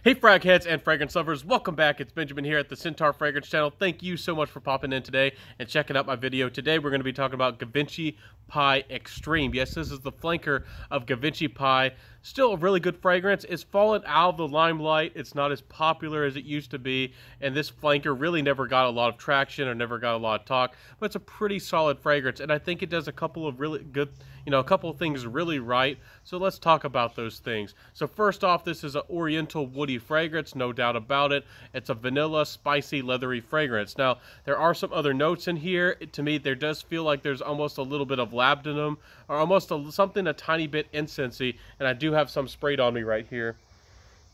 Hey frag heads and fragrance lovers, welcome back. It's Benjamin here at the Centaur Fragrance Channel. Thank you so much for popping in today and checking out my video. Today we're going to be talking about Givenchy Pie Extreme. Yes, this is the flanker of Givenchy Pie. Still a really good fragrance. It's fallen out of the limelight. It's not as popular as it used to be, and this flanker really never got a lot of traction or never got a lot of talk, but it's a pretty solid fragrance, and I think it does a couple of really good, a couple of things really right. So let's talk about those things. So first off, this is an oriental woody fragrance, no doubt about it. It's a vanilla, spicy, leathery fragrance. Now, there are some other notes in here. To me, there does feel like there's almost a little bit of labdanum, or almost something a tiny bit incensey, and I do have some sprayed on me right here.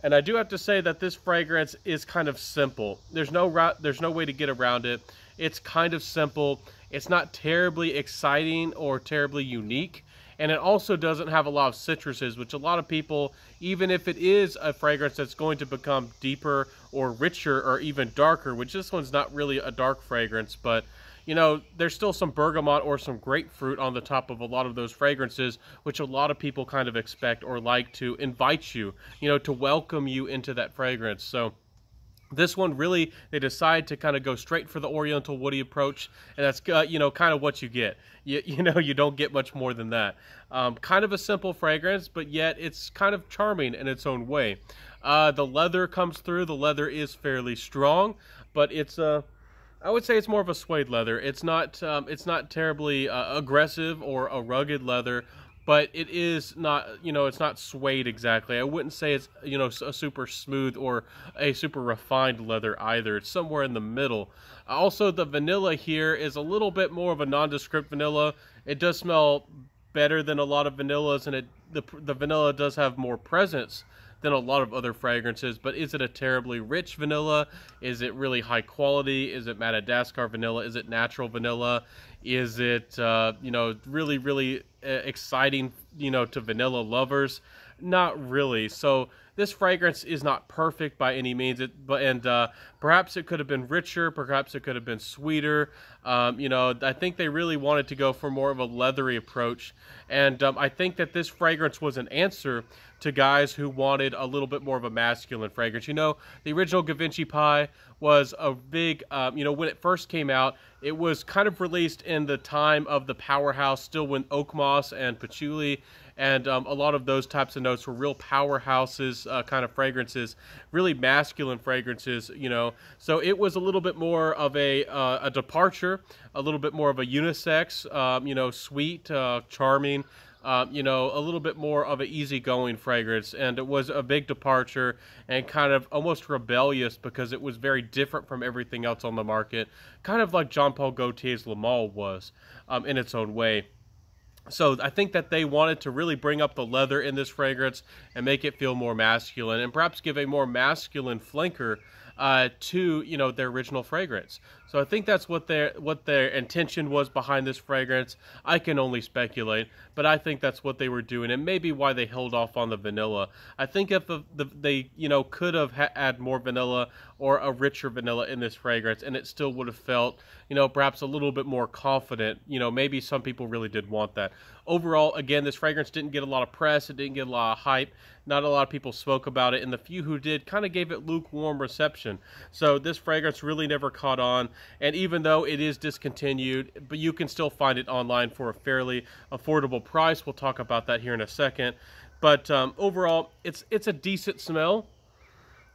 And I do have to say that this fragrance is kind of simple. There's no way to get around it. It's kind of simple. It's not terribly exciting or terribly unique. And it also doesn't have a lot of citruses, which a lot of people, even if it is a fragrance that's going to become deeper or richer or even darker, which this one's not really a dark fragrance, but there's still some bergamot or some grapefruit on the top of a lot of those fragrances, which a lot of people kind of expect or like to invite you, to welcome you into that fragrance. So this one really, they decide to kind of go straight for the oriental woody approach, and that's kind of what you get. You don't get much more than that. Kind of a simple fragrance, but yet it's kind of charming in its own way. The leather comes through. The leather is fairly strong, but it's I would say it's more of a suede leather. It's not terribly aggressive or a rugged leather, but it is not, it's not suede exactly. I wouldn't say it's, a super smooth or a super refined leather either. It's somewhere in the middle. Also, the vanilla here is a little bit more of a nondescript vanilla. It does smell better than a lot of vanillas, and the vanilla does have more presence than a lot of other fragrances. But is it a terribly rich vanilla? Is it really high quality? Is it Madagascar vanilla? Is it natural vanilla? Is it really, really exciting, to vanilla lovers? Not really. So this fragrance is not perfect by any means, perhaps it could have been richer, perhaps it could have been sweeter. I think they really wanted to go for more of a leathery approach, and I think that this fragrance was an answer to guys who wanted a little bit more of a masculine fragrance. The original Givenchy Pie was a big, when it first came out, it was kind of released in the time of the powerhouse, still when oak moss and patchouli and a lot of those types of notes were real powerhouses, kind of fragrances, really masculine fragrances, So it was a little bit more of a departure, a little bit more of a unisex, sweet, charming, a little bit more of an easygoing fragrance, and it was a big departure and kind of almost rebellious because it was very different from everything else on the market, kind of like Jean Paul Gaultier's Le Male was in its own way. So I think that they wanted to really bring up the leather in this fragrance and make it feel more masculine, and perhaps give a more masculine flanker to their original fragrance. So I think that's what their intention was behind this fragrance. I can only speculate, but I think that's what they were doing, and maybe why they held off on the vanilla. I think if they could have had more vanilla or a richer vanilla in this fragrance, and it still would have felt perhaps a little bit more confident. Maybe some people really did want that. Overall, again, this fragrance didn't get a lot of press. It didn't get a lot of hype. Not a lot of people spoke about it, and the few who did kind of gave it lukewarm reception. So this fragrance really never caught on, and even though it is discontinued, but you can still find it online for a fairly affordable price. We'll talk about that here in a second. But overall, it's a decent smell.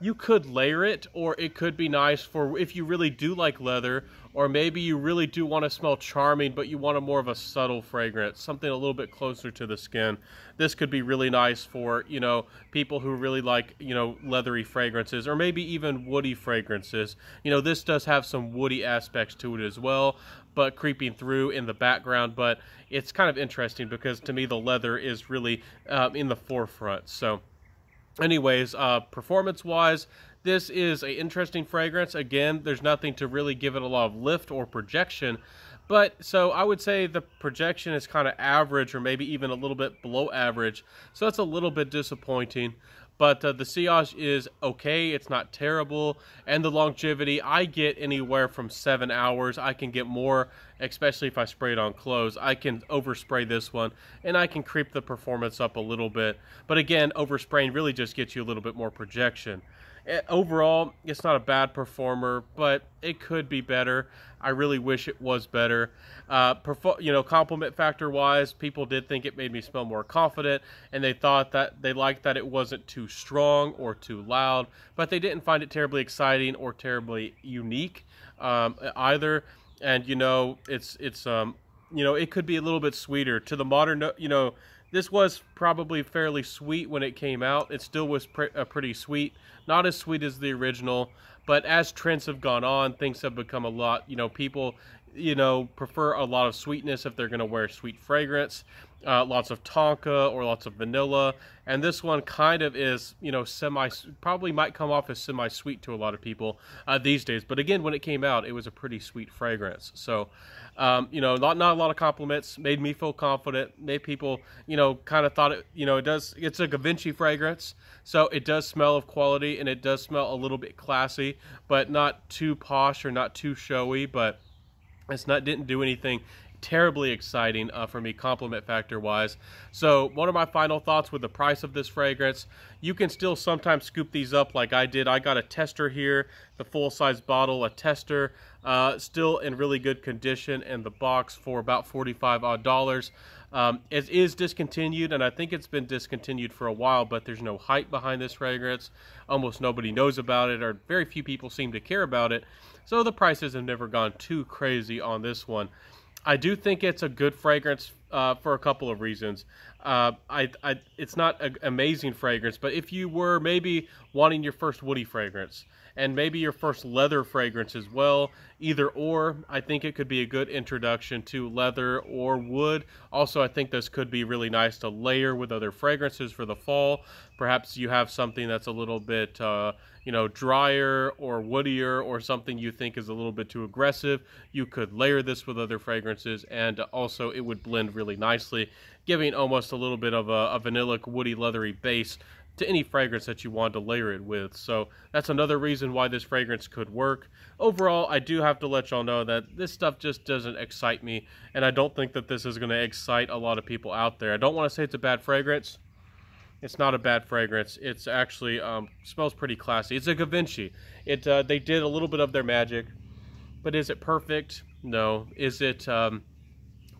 You could layer it, or it could be nice for if you really do like leather, or maybe you really do want to smell charming, but you want a more of a subtle fragrance, something a little bit closer to the skin. This could be really nice for, people who really like, leathery fragrances, or maybe even woody fragrances. This does have some woody aspects to it as well, but creeping through in the background. But it's kind of interesting because to me, the leather is really in the forefront. So anyways, performance-wise, this is an interesting fragrance. Again, there's nothing to really give it a lot of lift or projection. But so I would say the projection is kind of average, or maybe even a little bit below average. So that's a little bit disappointing. But the sillage is okay. It's not terrible. And the longevity, I get anywhere from 7 hours. I can get more especially if I spray it on clothes. I can overspray this one, and I can creep the performance up a little bit. But again, overspraying really just gets you a little bit more projection. Overall, it's not a bad performer, but it could be better. I really wish it was better. Compliment factor wise, people did think it made me smell more confident, and they thought that they liked that it wasn't too strong or too loud, but they didn't find it terribly exciting or terribly unique either. And it could be a little bit sweeter to the modern. This was probably fairly sweet when it came out. It still was pretty sweet. Not as sweet as the original, but as trends have gone on, things have become a lot, people, prefer a lot of sweetness if they're going to wear sweet fragrance. Lots of tonka or lots of vanilla. And this one kind of is, probably might come off as semi-sweet to a lot of people these days. But again, when it came out, it was a pretty sweet fragrance. So, not a lot of compliments. Made me feel confident. Made people, kind of thought it's a Givenchy fragrance. So it does smell of quality, and it does smell a little bit classy, but not too posh or not too showy. But didn't do anything terribly exciting for me compliment factor wise. So one of my final thoughts with the price of this fragrance, you can still sometimes scoop these up like I did. I got a tester here, the full-size bottle, a tester, still in really good condition in the box for about $45 odd. It is discontinued, and I think it's been discontinued for a while, but there's no hype behind this fragrance. Almost nobody knows about it, or very few people seem to care about it. So the prices have never gone too crazy on this one. I do think it's a good fragrance for a couple of reasons. It's not an amazing fragrance, but if you were maybe wanting your first woody fragrance and maybe your first leather fragrance as well, either or, I think it could be a good introduction to leather or wood. Also, I think this could be really nice to layer with other fragrances for the fall. Perhaps you have something that's a little bit drier or woodier, or something you think is a little bit too aggressive. You could layer this with other fragrances, and also it would blend really nicely, giving almost a little bit of a vanilla, woody, leathery base to any fragrance that you want to layer it with. So that's another reason why this fragrance could work. Overall, I do have to let y'all know that this stuff just doesn't excite me, and I don't think that this is going to excite a lot of people out there. I don't want to say it's a bad fragrance. It's not a bad fragrance. It's actually smells pretty classy. It's a Givenchy. They did a little bit of their magic, but is it perfect? No. Is it?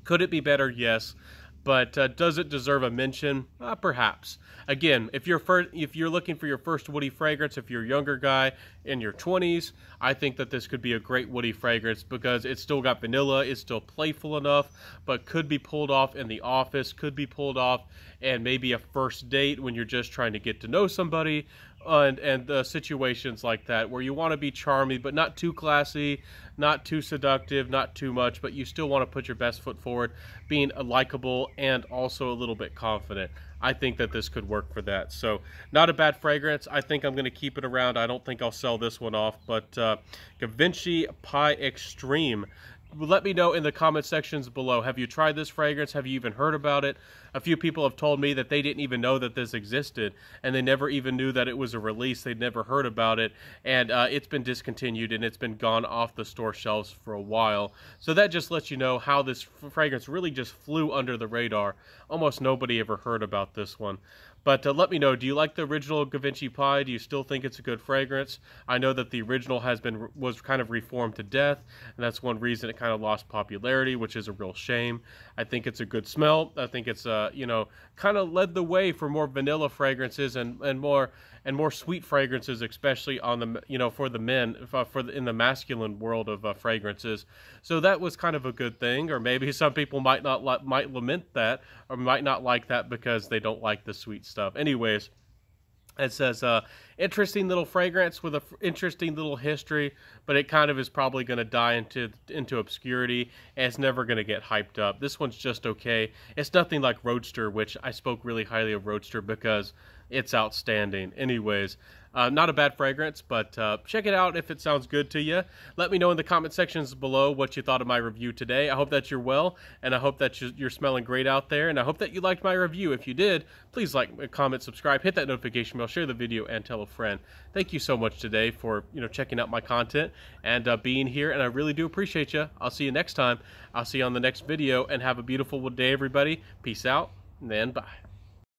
Could it be better? Yes. But does it deserve a mention? Perhaps. Again, if you're looking for your first woody fragrance, if you're a younger guy in your 20s, I think that this could be a great woody fragrance because it's still got vanilla, it's still playful enough, but could be pulled off in the office, could be pulled off and maybe a first date when you're just trying to get to know somebody, and situations like that where you want to be charming but not too classy, not too seductive, not too much, but you still want to put your best foot forward, being likable and also a little bit confident. I think that this could work for that. So not a bad fragrance. I think I'm going to keep it around. I don't think I'll sell this one off, but Givenchy Pie Extreme. Let me know in the comment sections below. Have you tried this fragrance? Have you even heard about it? A few people have told me that they didn't even know that this existed, and they never even knew that it was a release. They'd never heard about it, and it's been discontinued, and it's been gone off the store shelves for a while. So that just lets you know how this fragrance really just flew under the radar. Almost nobody ever heard about this one. But let me know, do you like the original Givenchy Pie? Do you still think it's a good fragrance? I know that the original was kind of reformed to death, and that's one reason it kind of lost popularity, which is a real shame. I think it's a good smell. I think it's kind of led the way for more vanilla fragrances and more sweet fragrances, especially on the for the men in the masculine world of fragrances. So that was kind of a good thing. Or maybe some people might lament that, or might not like that because they don't like the sweet stuff. Anyways, it says interesting little fragrance with an interesting little history, but it kind of is probably going to die into obscurity, and it's never going to get hyped up. This one's just okay. It's nothing like Roadster, which I spoke really highly of Roadster because It's outstanding. Anyways, not a bad fragrance, but check it out if it sounds good to you. Let me know in the comment sections below what you thought of my review today. I hope that you're well, and I hope that you're smelling great out there, and I hope that you liked my review. If you did, please like, comment, subscribe, hit that notification bell, share the video, and tell a friend. Thank you so much today for checking out my content and being here, and I really do appreciate you. I'll see you next time. I'll see you on the next video, and have a beautiful day, everybody. Peace out, and then bye.